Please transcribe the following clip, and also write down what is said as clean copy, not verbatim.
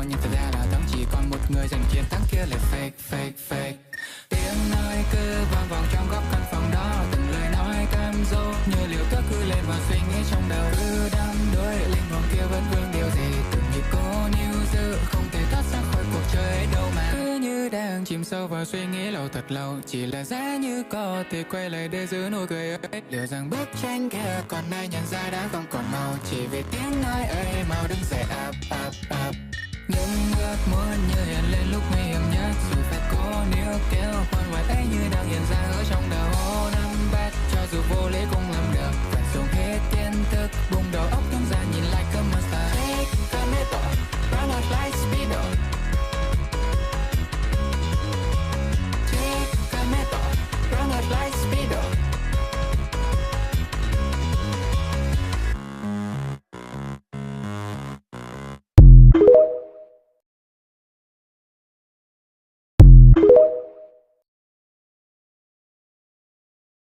nhưng thật ra là thắng chỉ còn một người giành chiến thắng kia là fake. Tiếng nói cứ vang vọng trong góc căn phòng đó, từng lời nói cam dỗ như liều thuốc cứ lên và suy nghĩ trong đầu cứ đắm đuối. Linh hồn kia vẫn vương điều gì từng nhịp cố níu giữ, không thể thoát ra khỏi cuộc chơi ấy đâu mà cứ như đang chìm sâu vào suy nghĩ lâu thật lâu. Chỉ là giá như có thể quay lại để giữ nụ cười ấy. Liệu rằng bức tranh kia còn ai nhận ra đã không còn màu, chỉ vì tiếng nói ấy mau đứng dậy up. Những ước muốn như hiện lên lúc nguy hiểm nhất, dù phải cố níu kéo khoan ngoài ấy như đang hiện ra ở trong đầu. Nắm bắt cho dù vô lý cũng làm được, phải dùng hết kiến thức bung đầu óc tung ra nhìn lại like a monster. Take a minute, run out like speedo. Take a minute, run out like speedo.